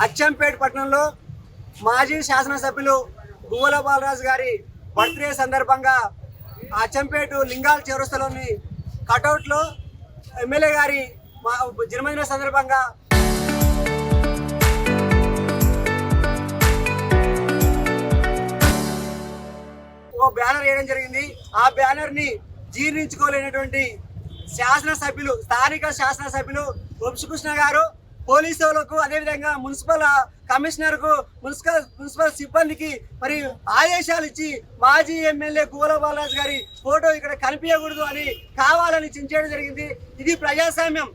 అచ్చంపేట పట్టణంలో మాజీ శాసనసభ్యులు గువ్వల బాలరాజు గారి బర్త్డే సందర్భంగా అచ్చంపేట లింగాల చౌరస్తాలోని కటౌట్లో ఎమ్మెల్యే గారి జన్మదిన సందర్భంగా ఒక బ్యానర్ వేయడం జరిగింది. ఆ బ్యానర్ ని జీర్ణించుకోలేనటువంటి శాసనసభ్యులు, స్థానిక శాసనసభ్యులు వంశీకృష్ణ గారు పోలీసులకు, అదేవిధంగా మున్సిపల్ కమిషనర్ కు, మున్సిపల్ సిబ్బందికి మరి ఆదేశాలు ఇచ్చి మాజీ ఎమ్మెల్యే గువ్వల బాలరాజు గారి ఫోటో ఇక్కడ కనిపించకూడదు అని కావాలని చించేయడం జరిగింది. ఇది ప్రజాస్వామ్యం.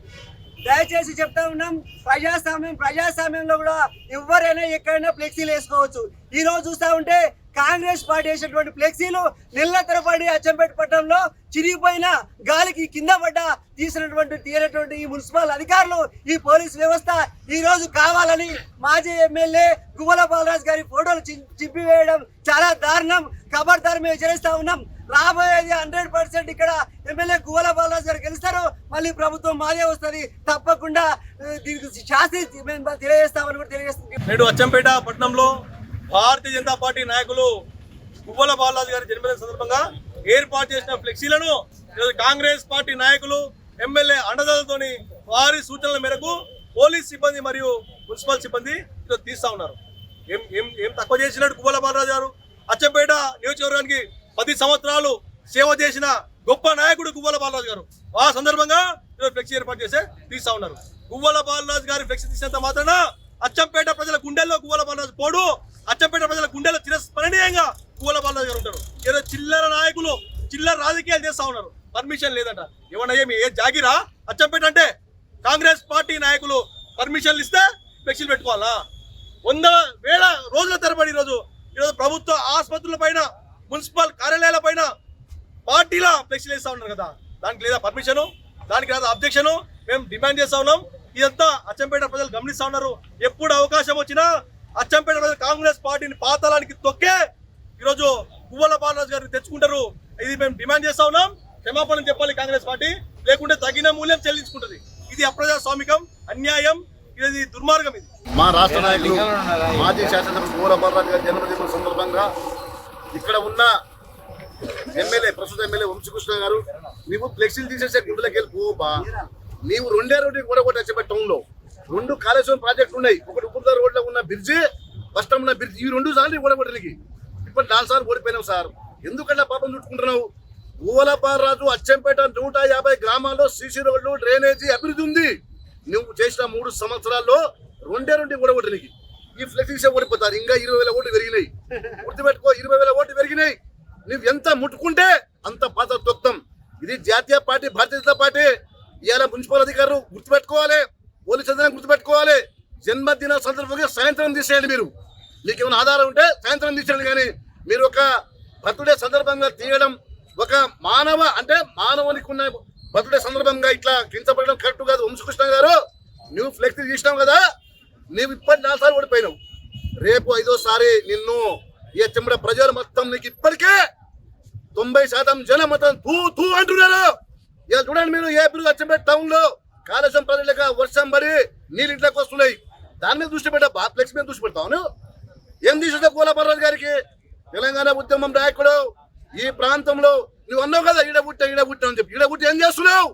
దయచేసి చెప్తా ఉన్నాం, ప్రజాస్వామ్యంలో కూడా ఎవరైనా ఎక్కడైనా ఫ్లెక్సీలు వేసుకోవచ్చు. ఈ రోజు చూస్తా ఉంటే కాంగ్రెస్ పార్టీ వేసినటువంటి ఫ్లెక్సీలు నెలల తరబడి అచ్చంపేట పట్టణంలో చిరిగిపోయిన గాలికి కింద పడ్డ తీయనటువంటి ఈ మున్సిపల్ అధికారులు, ఈ పోలీస్ వ్యవస్థ ఈ రోజు కావాలని మాజీ ఎమ్మెల్యే గువ్వల బాలరాజు గారి ఫోటోలు చింపివేయడం చాలా దారుణం. ఖబర్దార్ మేము హెచ్చరిస్తా ఉన్నాం. రాబోయేది 100% ఇక్కడ ఎమ్మెల్యే గువ్వల బాలరాజు గారు గెలుస్తారు. మళ్ళీ ప్రభుత్వం మాదే వస్తుంది. తప్పకుండా దీనికి శాస్త్రి తెలియజేస్తామని కూడా తెలియజేస్తుంది. నేడు అచ్చంపేట పట్టణంలో భారతీయ జనతా పార్టీ నాయకులు గువ్వల బాలరాజు గారి జన్మదిన సందర్భంగా ఏర్పాటు చేసిన ఫ్లెక్సీలను కాంగ్రెస్ పార్టీ నాయకులు, ఎమ్మెల్యే అండదాలతోని వారి సూచనల మేరకు పోలీస్ సిబ్బంది మరియు మున్సిపల్ సిబ్బంది తీస్తా ఉన్నారు. ఏం తక్కువ చేసినట్టు గువ్వల బాలరాజు గారు అచ్చంపేట నియోజకవర్గానికి 10 సంవత్సరాలు సేవ చేసిన గొప్ప నాయకుడు గువ్వల బాలరాజు గారు. ఆ సందర్భంగా ఫ్లెక్సీ ఏర్పాటు చేసి తీస్తా ఉన్నారు. గువ్వల బాలరాజు గారి ఫ్లెక్సీ తీసినంత మాత్రాన అచ్చంపేట ప్రజల గుండెల్లో గువ్వల బాలరాజు పోడు, అచ్చంపేట ప్రజల గుండెల్లో చిరస్మరణీయంగా గువ్వల బాలరాజు గారు ఉంటారు. ఏదో చిల్లర నాయకులు చిల్లర రాజకీయాలు చేస్తా ఉన్నారు. పర్మిషన్ లేదంట. ఏమన్నా ఏ జాగిరా అచ్చంపేట అంటే? కాంగ్రెస్ పార్టీ నాయకులు పర్మిషన్లు ఇస్తే ఫ్లెక్సీలు పెట్టుకోవాలా? 100,000 రోజుల తరబడి ఈరోజు ప్రభుత్వ ఆసుపత్రుల పైన, మున్సిపల్ కార్యాలయాల పైన పార్టీల ఫ్లెక్సీలు వేస్తా ఉన్నారు కదా. దానికి లేదా పర్మిషను, దానికి లేదా అబ్జెక్షను. మేము డిమాండ్ చేస్తా ఉన్నాం. ఇదంతా అచ్చంపేట ప్రజలు గమనిస్తా ఉన్నారు. ఎప్పుడు అవకాశం వచ్చినా అచ్చంపేట ప్రజలు కాంగ్రెస్ పార్టీని పాతాళానికి తొక్కే ఈరోజు గువ్వల బాలరాజు గారిని తెచ్చుకుంటారు. ఇది మేము డిమాండ్ చేస్తా ఉన్నాం. క్షమాపణ చెప్పాలి కాంగ్రెస్ పార్టీ, లేకుంటే తగిన మూల్యం చెల్లించుకుంటుంది. ఇది అప్రజాస్వామికం, అన్యాయం, ఇది దుర్మార్గం. ఇది మా రాష్ట్ర నాయకులు మాజీ శాసనసభ్యులు గువ్వల బాలరాజు గారి జన్మదిన సందర్భంగా ఇక్కడ ఉన్న ప్రస్తుత ఎమ్మెల్యే వంశీకృష్ణ గారు, నీవు ఫ్లెక్సీలు తీసేసే గుండెలకు వెళ్ళి పోబా, నీవు రెండే కూడా అచ్చంపేట టౌన్ లో 2 కాళేశ్వరం ప్రాజెక్టులు ఉన్నాయి. ఒకటి ఉప్పుదారు రోడ్లో ఉన్న బ్రిడ్జి, ఫస్ట్ ఉన్న బ్రిడ్జి, ఈ 2 సార్లు ఓడగొట్టడానికి ఇప్పుడు 4 సార్లు ఓడిపోయినావు సార్. ఎందుకంటే పాపం చుట్టుకుంటున్నావు? గువ్వల బాలరాజు అచ్చంపేట 150 గ్రామాల్లో సీసీ రోడ్లు, డ్రైనేజీ అభివృద్ధి ఉంది. నువ్వు చేసిన 3 సంవత్సరాల్లో 2 ఓడగొట్టడానికి ఈ ఫ్లెక్సీ ఓడిపోతారు. ఇంకా 20,000 ఓట్లు పెరిగినాయి. గుర్తుపెట్టుకో, 20,000 ఓట్లు పెరిగినాయి. నువ్వు ఎంత ముట్టుకుంటే అంత పాత తొక్తం. ఇది జాతీయ పార్టీ, భారతీయ జనతా పార్టీ. ఇవాళ మున్సిపల్ అధికారులు గుర్తుపెట్టుకోవాలి, పోలీసు అధికారులు గుర్తుపెట్టుకోవాలి. జన్మదిన సందర్భంగా సాయంత్రం తీసేయండి. మీరు మీకు ఏమైనా ఆధారం ఉంటే సాయంత్రం తీసేయండి. కానీ మీరు ఒక బర్త్డే సందర్భంగా తీయడం, ఒక మానవునికి ఉన్న బర్త్డే సందర్భంగా ఇట్లా కించపడడం కరెక్ట్ కాదు. వంశీకృష్ణ గారు, నువ్వు ఫ్లెక్సీ తీసినావు కదా, నువ్వు ఇప్పటి 4 సార్లు ఓడిపోయినావు. రేపు 5వ సారి నిన్ను ఈ అచ్చంపేట ప్రజలు మొత్తం నీకు ఇప్పటికే 90% జనం మొత్తం తూ అంటున్నారు. ఇలా చూడండి, మీరు ఏ పిల్లలు అచ్చంపేట టౌన్ లో కాళేశ్వరం ప్రజలకు వర్షం పడి నీళ్ళు ఇంట్లోకి వస్తున్నాయి. దాని మీద దృష్టి పెట్టా, ఫ్లెక్స్ మీద దృష్టి పెడతాను. ఏం తీసుకుంటా గువ్వల బాలరాజు గారికి? తెలంగాణ ఉద్యమం నాయకుడు ఈ ప్రాంతంలో నువ్వు అన్నావు కదా, ఈడబుట్ట అని చెప్పి. ఈడబుట్టి ఏం చేస్తున్నావు?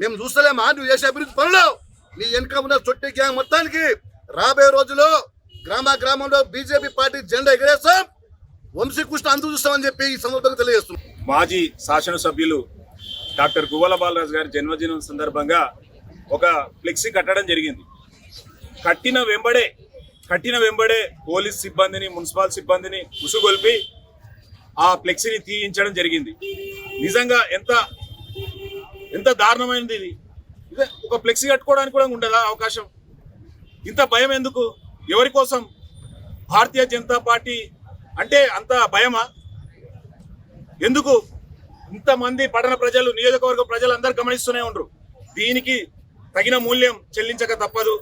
మేము చూస్తలేమా నువ్వు చేసే అభివృద్ధి పనులు? నీ వెనుక ఉన్న చొట్టి గ్యాంగ్ మొత్తానికి రాబోయే రోజుల్లో గ్రామంలో బీజేపీ పార్టీ జెండా ఎగరేస్తాం, వంశీకృష్ణ అందు చూస్తామని చెప్పి ఈ సందర్భంగా తెలియజేస్తున్నాం. మాజీ శాసనసభ్యులు డాక్టర్ గువ్వల బాలరాజు గారి జన్మదినం సందర్భంగా ఒక ఫ్లెక్సీ కట్టడం జరిగింది. కట్టిన వెంబడే పోలీస్ సిబ్బందిని, మున్సిపల్ సిబ్బందిని ఉసుగొల్పి ఆ ఫ్లెక్సీని తీయించడం జరిగింది. నిజంగా ఎంత దారుణమైనది ఇది. ఒక ఫ్లెక్సీ కట్టుకోవడానికి కూడా ఉండదా అవకాశం? ఇంత భయం ఎందుకు? ఎవరి కోసం? భారతీయ జనతా పార్టీ అంటే అంత భయమా? ఎందుకు? ఇంతమంది పట్టణ ప్రజలు, నియోజకవర్గ ప్రజలు అందరూ గమనిస్తూనే ఉండరు. దీనికి తగిన మూల్యం చెల్లించక తప్పదు.